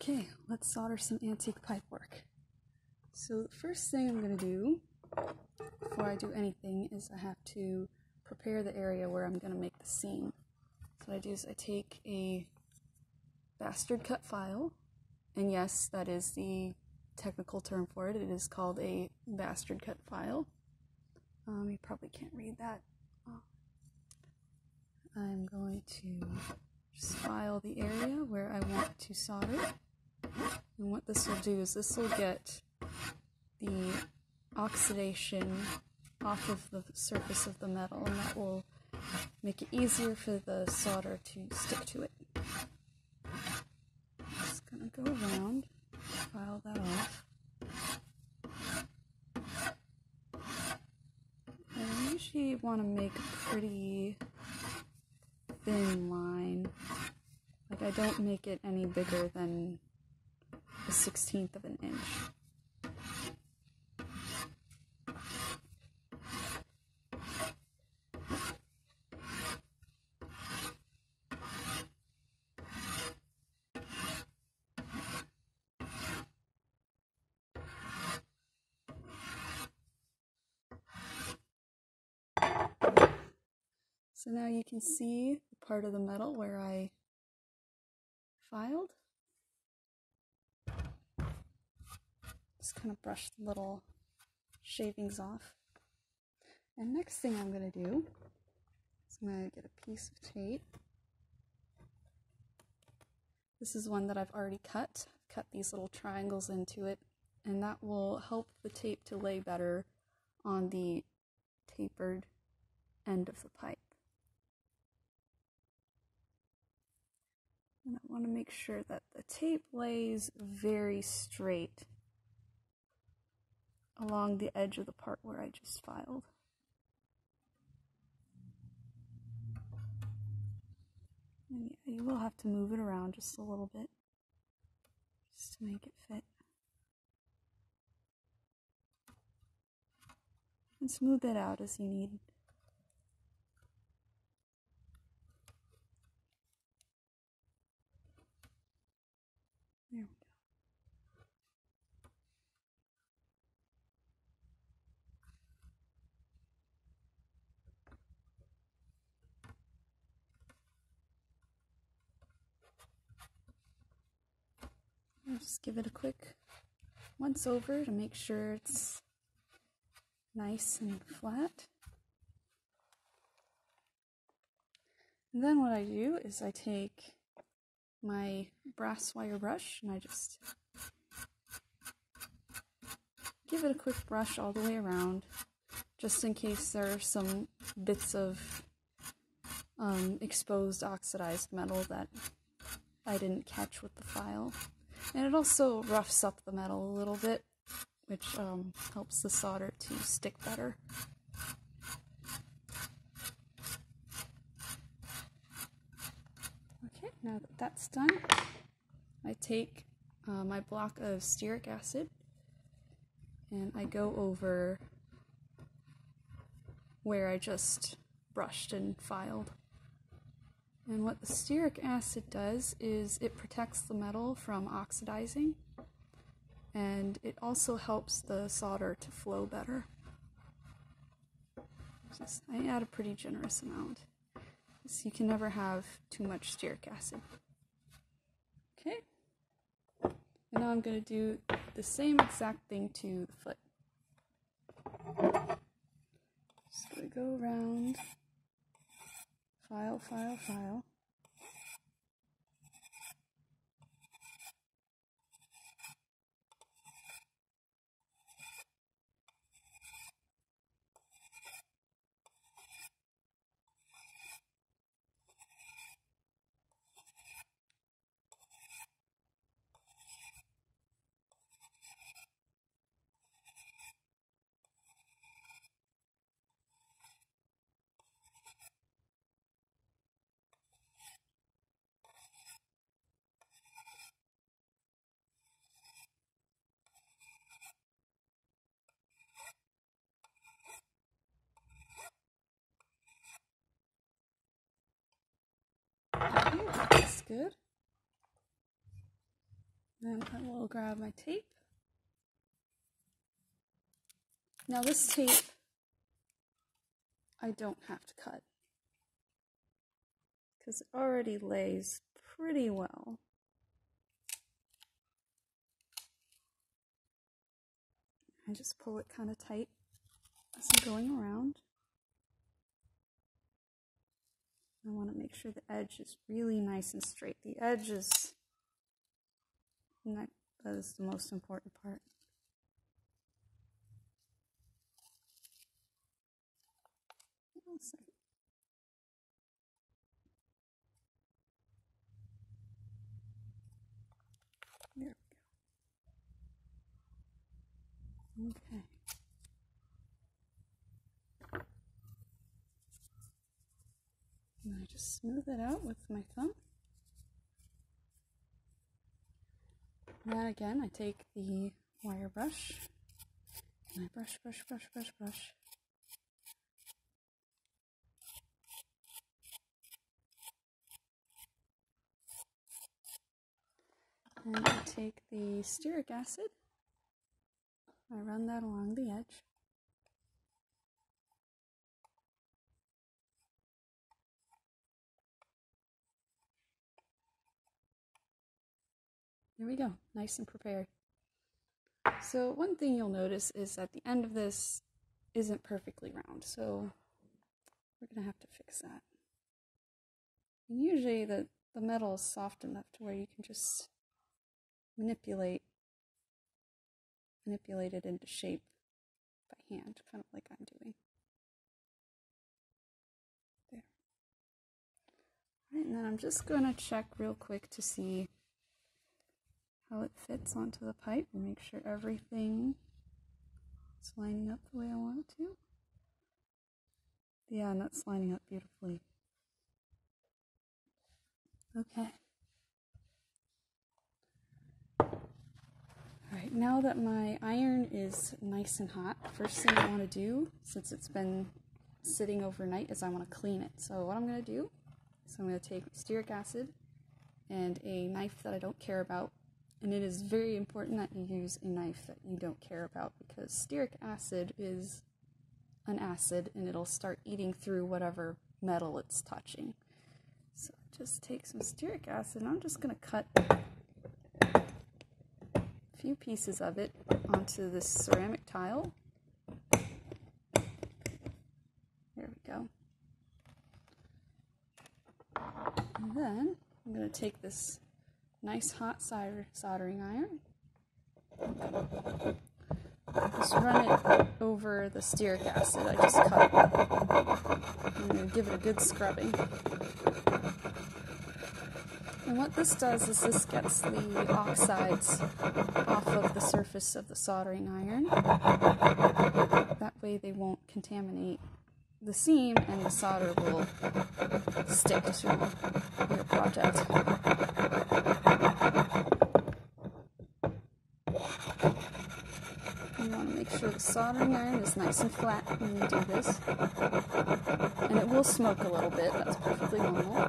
Okay, let's solder some antique pipework. So the first thing I'm going to do before I do anything is I have to prepare the area where I'm going to make the seam. So what I do is I take a bastard cut file, and yes, that is the technical term for it. It is called a bastard cut file. You probably can't read that. I'm going to just file the area where I want to solder. And what this will do is this will get the oxidation off of the surface of the metal, and that will make it easier for the solder to stick to it. Just gonna go around, file that off. I usually want to make a pretty thin line. Like, I don't make it any bigger than a 1/16 of an inch. So now you can see the part of the metal where I filed. Just kind of brush the little shavings off. And next thing I'm going to do is I'm going to get a piece of tape. This is one that I've already cut. I've cut these little triangles into it, and that will help the tape to lay better on the tapered end of the pipe. And I want to make sure that the tape lays very straight along the edge of the part where I just filed. And yeah, you will have to move it around just a little bit, just to make it fit. And smooth it out as you need. There we go. I'll just give it a quick once over to make sure it's nice and flat. And then what I do is I take my brass wire brush and I just give it a quick brush all the way around, just in case there are some bits of exposed oxidized metal that I didn't catch with the file. And it also roughs up the metal a little bit, which helps the solder to stick better. Okay, now that that's done, I take my block of stearic acid and I go over where I just brushed and filed. And what the stearic acid does is it protects the metal from oxidizing, and it also helps the solder to flow better. I add a pretty generous amount, so you can never have too much stearic acid. Okay, and now I'm going to do the same exact thing to the foot. Just going to go around, file, file, file. Okay, that's good. Then I will grab my tape. Now this tape, I don't have to cut because it already lays pretty well. I just pull it kind of tight as I'm going around. I want to make sure the edge is really nice and straight. The edge is, that is the most important part. One second. There we go. Okay. And I just smooth it out with my thumb. And then again, I take the wire brush and I brush. And I take the stearic acid, I run that along the edge. There we go, nice and prepared. So one thing you'll notice is that the end of this isn't perfectly round, so we're going to have to fix that. And usually the metal is soft enough to where you can just manipulate it into shape by hand, kind of like I'm doing. There. All right, and then I'm just going to check real quick to see how it fits onto the pipe and make sure everything is lining up the way I want it to. Yeah, and that's lining up beautifully. Okay. Alright, now that my iron is nice and hot, first thing I want to do, since it's been sitting overnight, is I want to clean it. So what I'm going to do is I'm going to take stearic acid and a knife that I don't care about. And it is very important that you use a knife that you don't care about, because stearic acid is an acid and it'll start eating through whatever metal it's touching. So just take some stearic acid and I'm just going to cut a few pieces of it onto this ceramic tile. There we go. And then I'm going to take this nice hot soldering iron. Just run it over the stearic acid I just cut. I'm going to give it a good scrubbing. And what this does is this gets the oxides off of the surface of the soldering iron. That way they won't contaminate the seam and the solder will stick to your project. You want to make sure the soldering iron is nice and flat when you do this. And it will smoke a little bit, that's perfectly normal.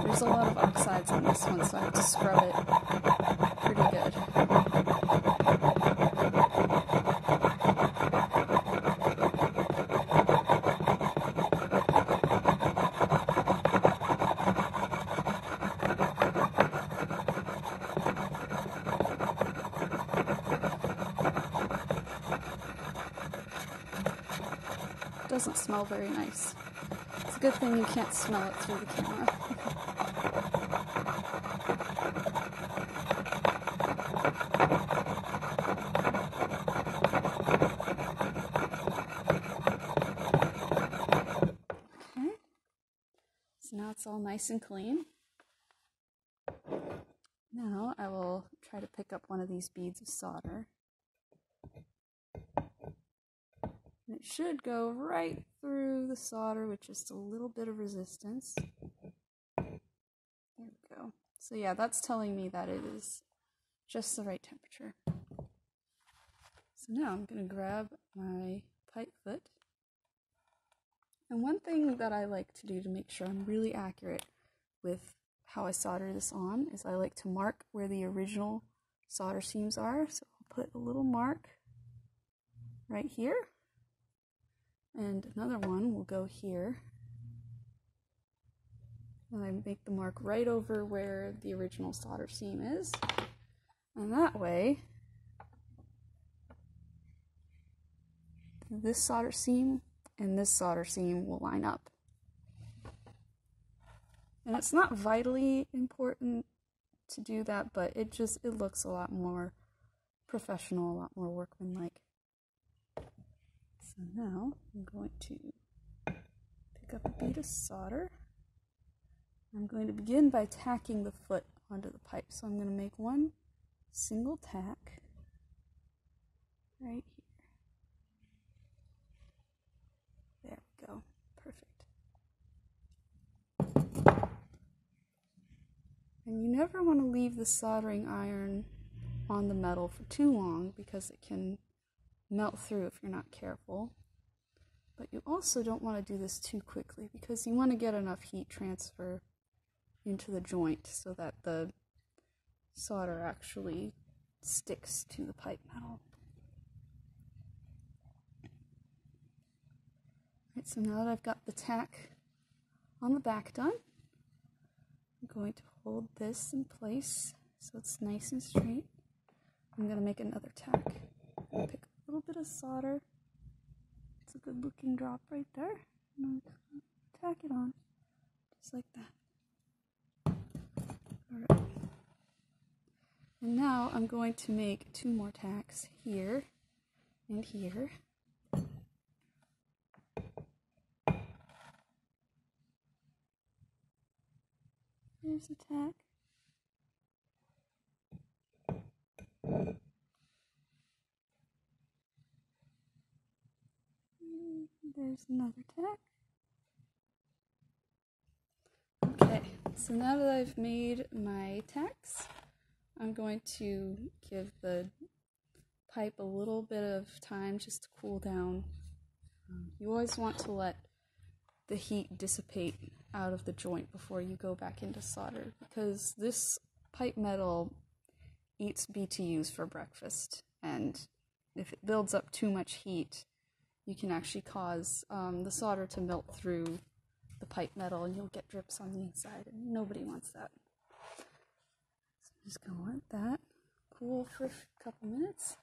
There's a lot of oxides on this one, so I have to scrub it pretty good. Doesn't smell very nice. It's a good thing you can't smell it through the camera. Okay, so now it's all nice and clean. Now I will try to pick up one of these beads of solder. And it should go right through the solder with just a little bit of resistance. There we go. So yeah, that's telling me that it is just the right temperature. So now I'm going to grab my pipe foot And one thing that I like to do to make sure I'm really accurate with how I solder this on is I like to mark where the original solder seams are. So I'll put a little mark right here, and another one will go here. And I make the mark right over where the original solder seam is. And that way, this solder seam and this solder seam will line up. And it's not vitally important to do that, but it looks a lot more professional, a lot more workmanlike. So now I'm going to pick up a bead of solder. I'm going to begin by tacking the foot onto the pipe. So I'm going to make one single tack right here. There we go. Perfect. And you never want to leave the soldering iron on the metal for too long because it can melt through if you're not careful. But you also don't want to do this too quickly because you want to get enough heat transfer into the joint so that the solder actually sticks to the pipe metal. Right, so now that I've got the tack on the back done, I'm going to hold this in place so it's nice and straight. I'm going to make another tack. I'll pick a little bit of solder. It's a good looking drop right there. And I'm just going to tack it on just like that. Alright. And now I'm going to make 2 more tacks here and here. There's a tack. There's another tack. Okay, so now that I've made my tacks, I'm going to give the pipe a little bit of time just to cool down. You always want to let the heat dissipate out of the joint before you go back into solder, because this pipe metal eats BTUs for breakfast, and if it builds up too much heat, you can actually cause the solder to melt through the pipe metal and you'll get drips on the inside, and nobody wants that. So I'm just going to let that cool for a couple minutes.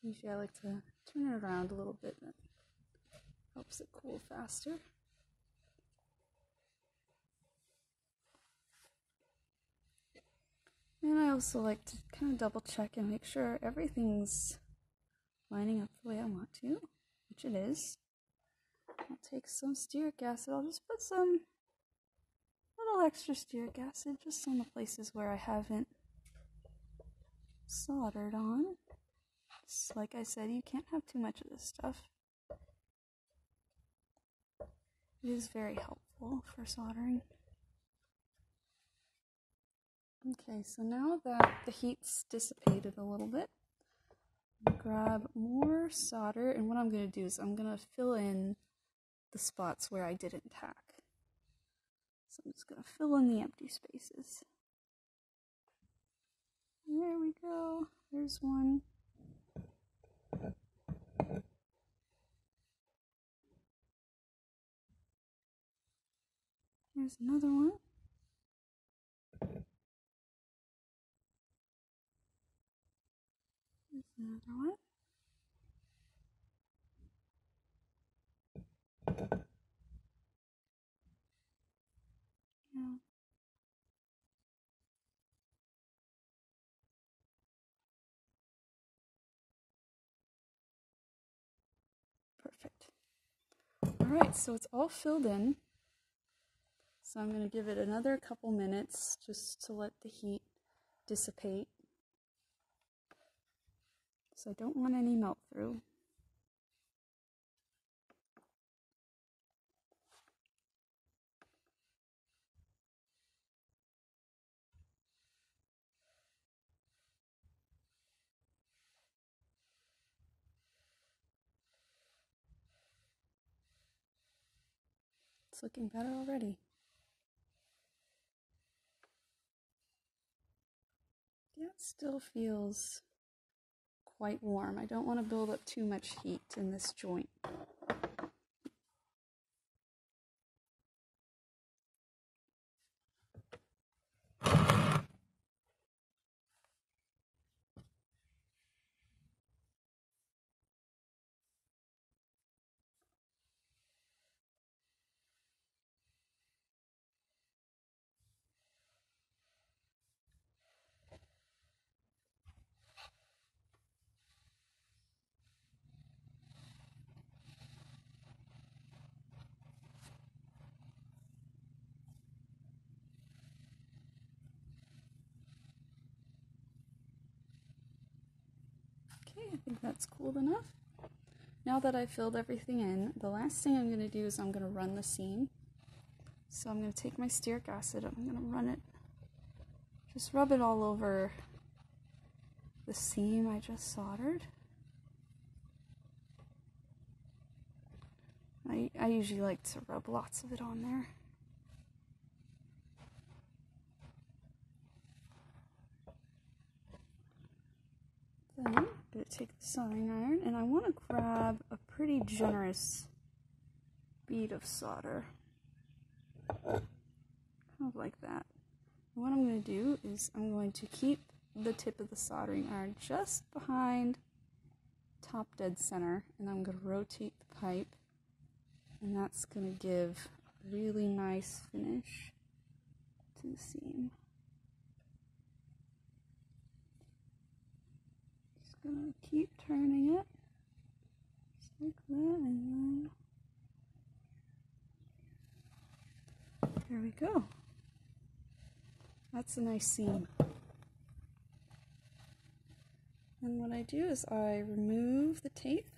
Usually I like to turn it around a little bit, that helps it cool faster. And I also like to kind of double check and make sure everything's lining up the way I want to, which it is. I'll take some stearic acid. I'll just put some little extra stearic acid just on the places where I haven't soldered on. Just like I said, you can't have too much of this stuff. It is very helpful for soldering. Okay, so now that the heat's dissipated a little bit, I'm gonna grab more solder, and what I'm going to do is I'm going to fill in the spots where I didn't tack. So I'm just going to fill in the empty spaces. There we go. There's one. There's another one. There's another one. Yeah. Perfect. Alright, so it's all filled in. So I'm going to give it another couple minutes just to let the heat dissipate. So I don't want any melt through. it's looking better already. Yeah, it still feels quite warm. I don't want to build up too much heat in this joint. Okay, I think that's cool enough. Now that I've filled everything in, the last thing I'm going to do is I'm going to run the seam. So I'm going to take my stearic acid, I'm going to run it, just rub it all over the seam I just soldered. I usually like to rub lots of it on there. Then I'm going to take the soldering iron and I want to grab a pretty generous bead of solder. Kind of like that. And what I'm going to do is I'm going to keep the tip of the soldering iron just behind top dead center, and I'm going to rotate the pipe, and that's going to give a really nice finish to the seam. Just going to keep turning it just like that, and then there we go. That's a nice seam. And what I do is I remove the tape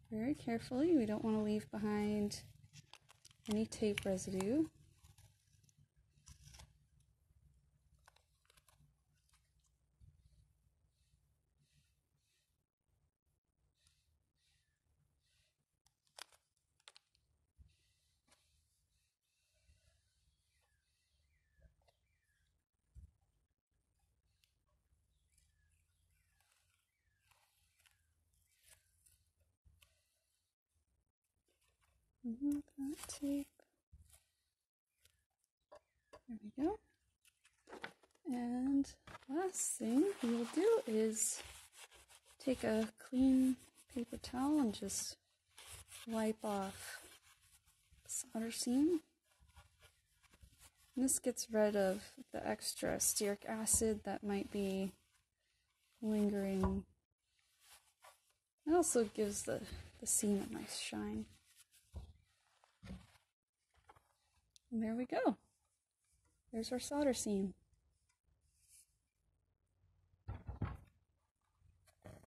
very carefully. We don't want to leave behind any tape residue. Remove that tape. There we go. And last thing we'll do is take a clean paper towel and just wipe off the solder seam. And this gets rid of the extra stearic acid that might be lingering. It also gives the seam a nice shine. And there we go. There's our solder seam.